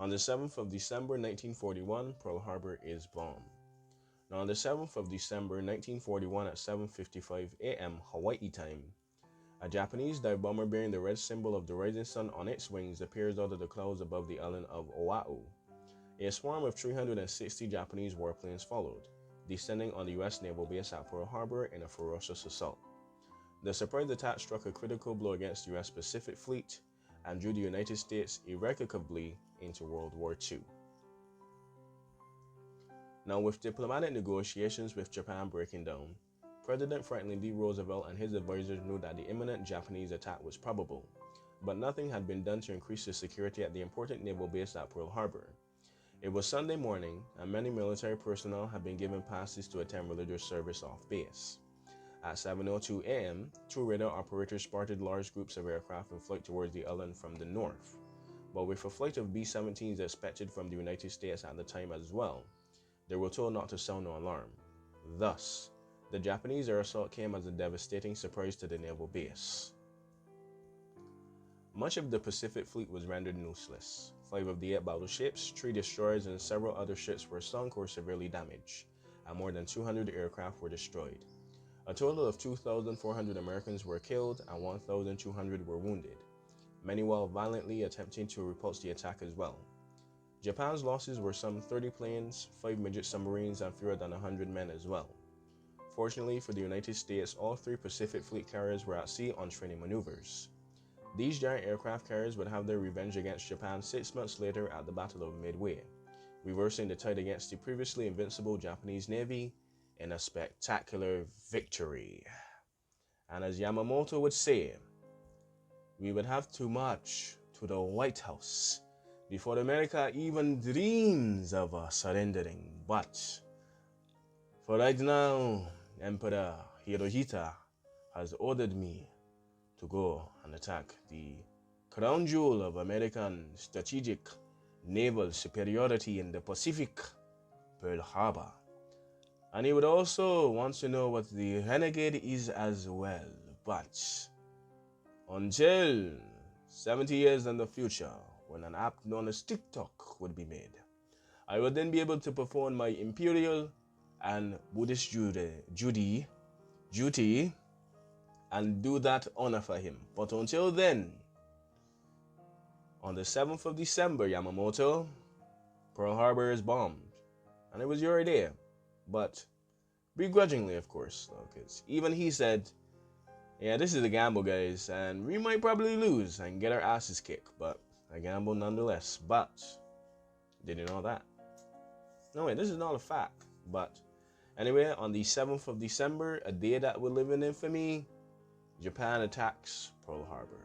On the 7th of December 1941, Pearl Harbor is bombed. Now, on the 7th of December 1941 at 7:55 a.m. Hawaii time, a Japanese dive bomber bearing the red symbol of the rising sun on its wings appears out of the clouds above the island of Oahu. A swarm of 360 Japanese warplanes followed, descending on the U.S. naval base at Pearl Harbor in a ferocious assault. The surprise attack struck a critical blow against the U.S. Pacific Fleet and drew the United States irrevocably into World War II. Now, with diplomatic negotiations with Japan breaking down, President Franklin D. Roosevelt and his advisors knew that the imminent Japanese attack was probable, but nothing had been done to increase the security at the important naval base at Pearl Harbor. It was Sunday morning, and many military personnel had been given passes to attend religious service off base. At 7:02 a.m., two radar operators spotted large groups of aircraft in flight towards the island from the north, but with a flight of B-17s expected from the United States at the time as well, they were told not to sound no alarm. Thus, the Japanese air assault came as a devastating surprise to the naval base. Much of the Pacific Fleet was rendered useless. 5 of the 8 battleships, 3 destroyers, and several other ships were sunk or severely damaged, and more than 200 aircraft were destroyed. A total of 2,400 Americans were killed and 1,200 were wounded, many while violently attempting to repulse the attack as well. Japan's losses were some 30 planes, 5 midget submarines, and fewer than 100 men as well. Fortunately for the United States, all 3 Pacific Fleet carriers were at sea on training maneuvers. These giant aircraft carriers would have their revenge against Japan 6 months later at the Battle of Midway, reversing the tide against the previously invincible Japanese Navy in a spectacular victory. And as Yamamoto would say, we would have to march to the White House before America even dreams of surrendering. But for right now, Emperor Hirohito has ordered me to go and attack the crown jewel of American strategic naval superiority in the Pacific, Pearl Harbor. And he would also want to know what the renegade is as well. But until 70 years in the future, when an app known as TikTok would be made, I would then be able to perform my imperial and Buddhist duty and do that honor for him. But until then, on the 7th of December, Yamamoto, Pearl Harbor is bombed. And it was your idea. But begrudgingly, of course, because even he said, yeah, this is a gamble, guys, and we might probably lose and get our asses kicked, but a gamble nonetheless. But did you know that? No, wait, this is not a fact. But anyway, on the 7th of December, a day that will live in infamy, Japan attacks Pearl Harbor.